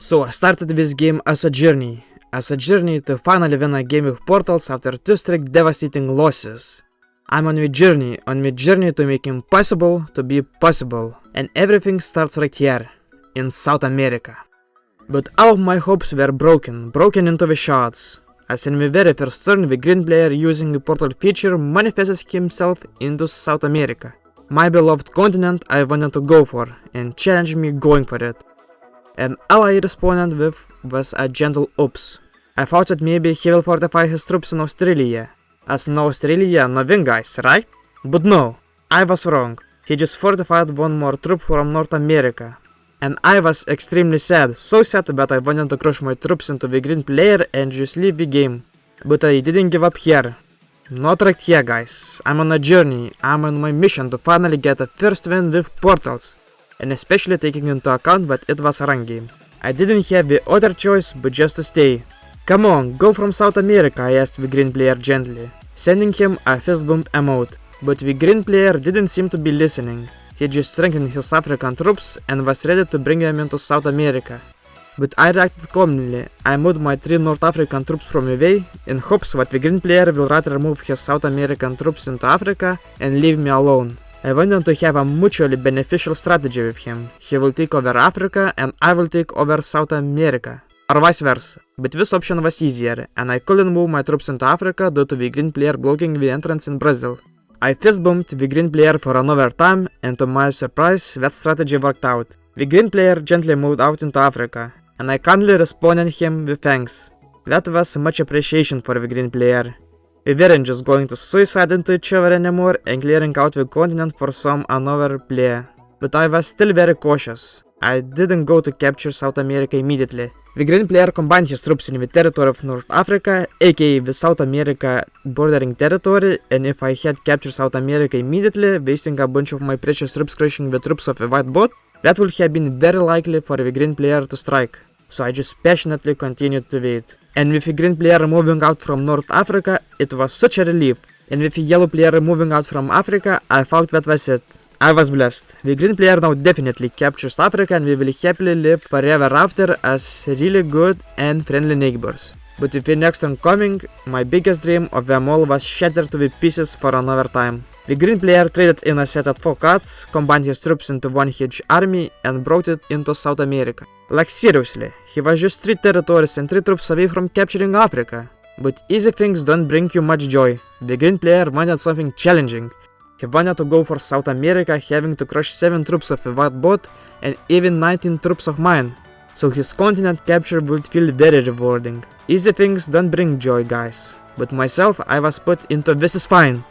So I started this game as a journey to finally win a game with Portals after 2 straight devastating losses. I'm on the journey to make impossible to be possible, and everything starts right here, in South America. But all of my hopes were broken into the shards, as in the very first turn the green player using the portal feature manifested himself into South America, my beloved continent I wanted to go for, and challenged me going for it. And all I responded with was a gentle oops. I thought that maybe he will fortify his troops in Australia, as in Australia no win guys, right? But no, I was wrong. He just fortified one more troop from North America. And I was extremely sad, so sad that I wanted to crush my troops into the green player and just leave the game. But I didn't give up here. Not right here guys, I'm on a journey, I'm on my mission to finally get a first win with Portals. And especially taking into account that it was a run game. I didn't have the other choice but just to stay. Come on, go from South America, I asked the green player gently, sending him a fist bump emote. But the green player didn't seem to be listening. He just strengthened his African troops and was ready to bring them into South America. But I reacted calmly. I moved my 3 North African troops from the way, in hopes that the green player will rather move his South American troops into Africa and leave me alone. I wanted to have a mutually beneficial strategy with him. He will take over Africa and I will take over South America. Or vice versa. But this option was easier, and I couldn't move my troops into Africa due to the green player blocking the entrance in Brazil. I fist-bumped the green player for another time, and to my surprise, that strategy worked out. The green player gently moved out into Africa, and I kindly responded him with thanks. That was much appreciation for the green player. We weren't just going to suicide into each other anymore and clearing out the continent for some another player. But I was still very cautious. I didn't go to capture South America immediately. The green player combined his troops in the territory of North Africa, aka the South America bordering territory, and if I had captured South America immediately, wasting a bunch of my precious troops crushing the troops of a white bot, that would have been very likely for the green player to strike. So I just passionately continued to wait. And with the green player moving out from North Africa, it was such a relief. And with the yellow player moving out from Africa, I thought that was it. I was blessed. The green player now definitely captures Africa and we will happily live forever after as really good and friendly neighbors. But with the next turn coming, my biggest dream of them all was shattered to the pieces for another time. The green player traded in a set at 4 cards, combined his troops into one huge army and brought it into South America. Like seriously, he was just 3 territories and 3 troops away from capturing Africa. But easy things don't bring you much joy. The green player wanted something challenging. He wanted to go for South America, having to crush 7 troops of a white bot and even 19 troops of mine. So his continent capture would feel very rewarding. Easy things don't bring joy guys. But myself, I was put into this is fine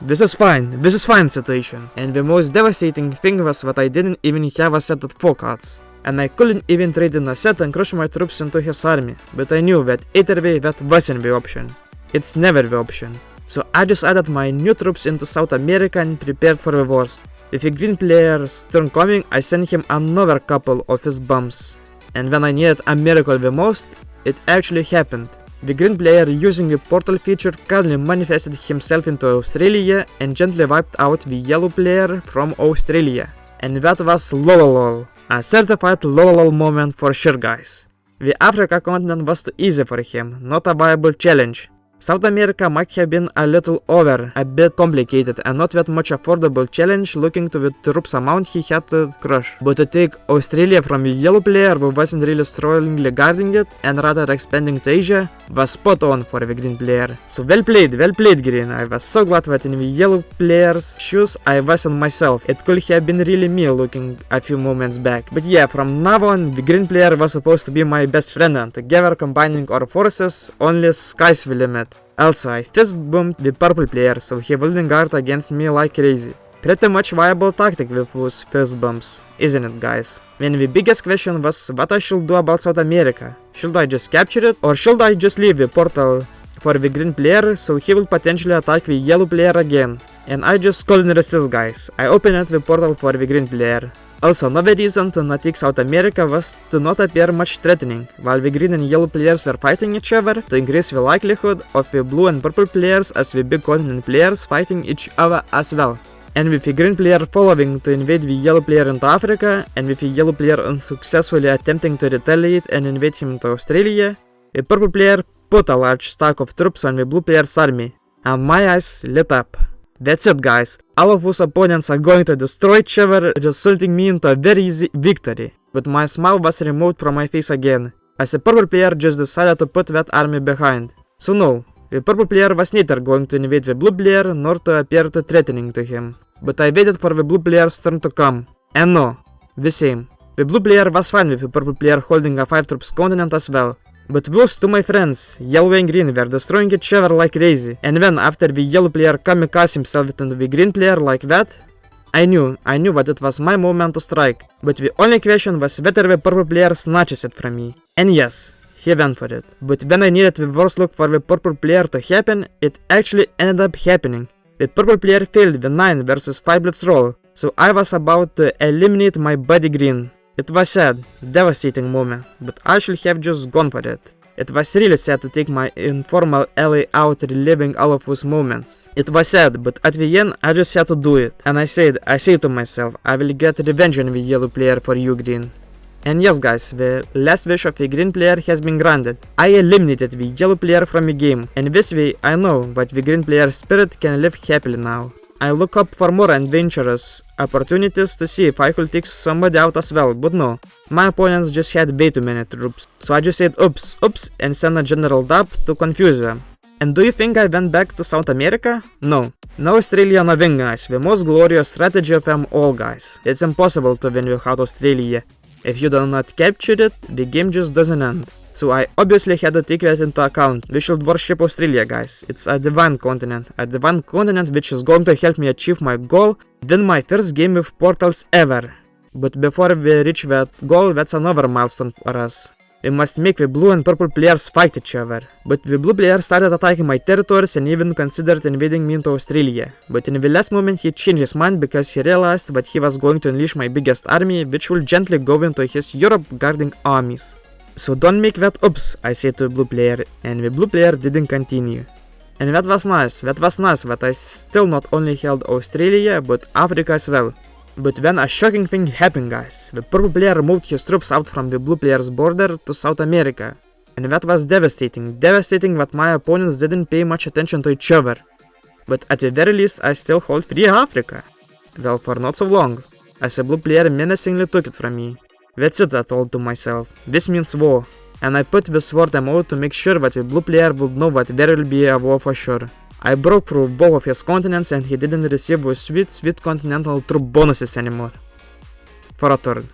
situation. And the most devastating thing was that I didn't even have a set of 4 cards. And I couldn't even trade in a set and crush my troops into his army. But I knew that either way that wasn't the option. It's never the option. So I just added my new troops into South America and prepared for the worst. With the green player's turn coming, I sent him another couple of his bombs. And when I needed a miracle the most, it actually happened. The green player using the portal feature kindly manifested himself into Australia and gently wiped out the yellow player from Australia. And that was lololol. A certified lololol moment for sure guys. The Africa continent was too easy for him, not a viable challenge. South America might have been a little a bit complicated and not that much affordable challenge looking to the troops amount he had to crush. But to take Australia from the yellow player who wasn't really strongly guarding it and rather expanding to Asia was spot on for the green player. So well played green. I was so glad that in the yellow player's shoes I wasn't myself. It could have been really me looking a few moments back. But yeah, from now on the green player was supposed to be my best friend and together combining our forces, only sky's the limit. Also, I fist-bumped the purple player so he wouldn't guard against me like crazy. Pretty much viable tactic with those fist bumps, isn't it guys? When the biggest question was what I should do about South America. Should I just capture it or should I just leave the portal for the green player so he will potentially attack the yellow player again? And I just couldn't resist guys. I opened the portal for the green player. Also, another reason to not take South America was to not appear much threatening, while the green and yellow players were fighting each other, to increase the likelihood of the blue and purple players as the big continent players fighting each other as well. And with the green player following to invade the yellow player into Africa, and with the yellow player unsuccessfully attempting to retaliate and invade him into Australia, the purple player put a large stack of troops on the blue player's army, and my eyes lit up. That's it, guys. All of whose opponents are going to destroy each other, resulting me into a very easy victory. But my smile was removed from my face again, as the purple player just decided to put that army behind. So no, the purple player was neither going to invade the blue player nor to appear too threatening to him. But I waited for the blue player's turn to come. And no, the same. The blue player was fine with the purple player holding a 5 troops continent as well. But those two my friends, yellow and green, were destroying each other like crazy. And then after the yellow player kamikaze himself into the green player like that, I knew that it was my moment to strike. But the only question was whether the purple player snatches it from me. And yes, he went for it. But when I needed the worst look for the purple player to happen, it actually ended up happening. The purple player failed the 9 versus 5 blitz roll, so I was about to eliminate my buddy green. It was sad, devastating moment, but I should have just gone for it. It was really sad to take my informal ally out reliving all of those moments. It was sad, but at the end I just had to do it. And I said to myself, I will get revenge on the yellow player for you, green. And yes, guys, the last wish of the green player has been granted. I eliminated the yellow player from the game, and this way I know that the green player's spirit can live happily now. I look up for more adventurous opportunities to see if I could take somebody out as well, but no. My opponents just had way too many troops, so I just said oops, and sent a general dub to confuse them. And do you think I went back to South America? No. No Australia, no win, guys. The most glorious strategy of them all, guys. It's impossible to win without Australia. If you do not capture it, the game just doesn't end. So I obviously had to take that into account. We should worship Australia, guys. It's a divine continent which is going to help me achieve my goal, win my first game with Portals ever. But before we reach that goal, that's another milestone for us. We must make the blue and purple players fight each other. But the blue player started attacking my territories and even considered invading me into Australia. But in the last moment he changed his mind because he realized that he was going to unleash my biggest army, which will gently go into his Europe guarding armies. So don't make that oops, I said to the blue player, and the blue player didn't continue. And that was nice that I still not only held Australia, but Africa as well. But then a shocking thing happened, guys. The purple player moved his troops out from the blue player's border to South America. And that was devastating that my opponents didn't pay much attention to each other. But at the very least I still hold free Africa. Well, for not so long, as the blue player menacingly took it from me. That's it, I told to myself. This means war. And I put the sword emote to make sure that the blue player would know that there will be a war for sure. I broke through both of his continents and he didn't receive those sweet continental troop bonuses anymore. For a turn.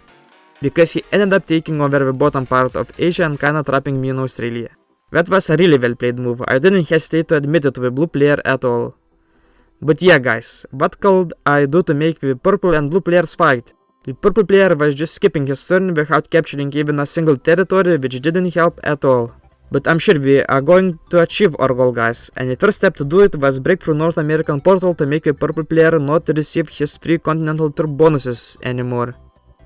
Because he ended up taking over the bottom part of Asia and kinda trapping me in Australia. That was a really well played move. I didn't hesitate to admit it to the blue player at all. But yeah, guys, what could I do to make the purple and blue players fight? The purple player was just skipping his turn without capturing even a single territory, which didn't help at all. But I'm sure we are going to achieve our goal, guys, and the first step to do it was break through North American portal to make the purple player not receive his free continental troop bonuses anymore,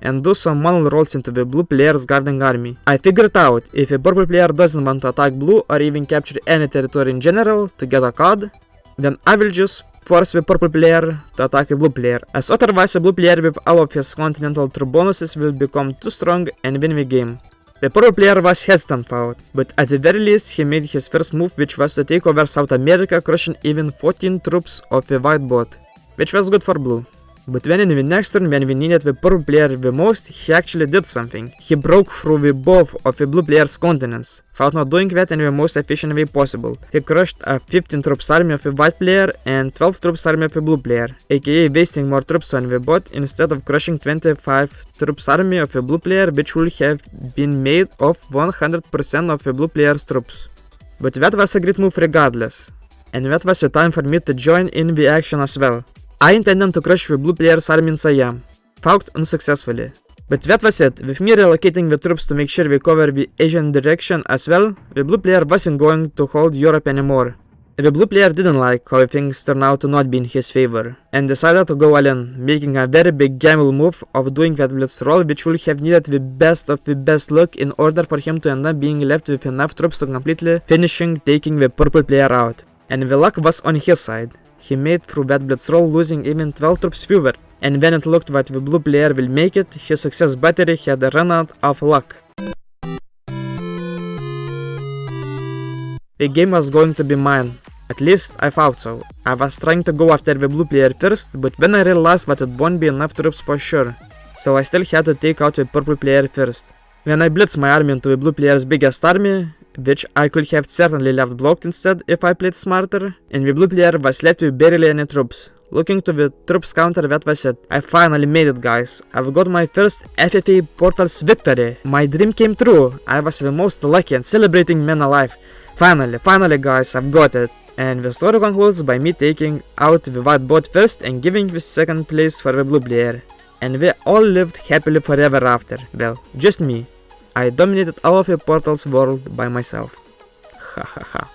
and do some manual rolls into the blue player's guarding army. I figured out, if a purple player doesn't want to attack blue or even capture any territory in general to get a card, then I will just force the purple player to attack a blue player, as otherwise a blue player with all of his continental troop bonuses will become too strong and win the game. The purple player was hesitant for it, but at the very least he made his first move, which was to take over South America, crushing even 14 troops of the white bot, which was good for blue. But when in the next turn, when we needed the purple player the most, he actually did something. He broke through the both of the blue player's continents, while not doing that in the most efficient way possible. He crushed a 15 troops army of the white player and 12 troops army of the blue player, aka wasting more troops on the bot instead of crushing 25 troops army of the blue player, which would have been made of 100% of the blue player's troops. But that was a great move regardless, and that was the time for me to join in the action as well. I intended to crush the blue player's army in Siam, fought unsuccessfully. But that was it. With me relocating the troops to make sure we cover the Asian direction as well, the blue player wasn't going to hold Europe anymore. The blue player didn't like how things turned out to not be in his favor, and decided to go all in, making a very big gamble move of doing that blitz roll, which would have needed the best of the best luck in order for him to end up being left with enough troops to completely taking the purple player out. And the luck was on his side. he made through that blitz roll, losing even 12 troops fewer, and when it looked that the blue player will make it, his success battery had run out of luck. The game was going to be mine. At least I thought so. I was trying to go after the blue player first, but then I realized that it won't be enough troops for sure, so I still had to take out the purple player first. When I blitzed my army into the blue player's biggest army, which I could have certainly left blocked instead if I played smarter, and the blue player was left with barely any troops. Looking to the troops counter, that was it. I finally made it, guys. I've got my first FFA Portals victory. My dream came true. I was the most lucky and celebrating man alive. Finally guys, I've got it. And the story concludes by me taking out the white bot first and giving the second place for the blue player. And we all lived happily forever after. Well, just me. I dominated all of the Portals world by myself. Ha ha ha.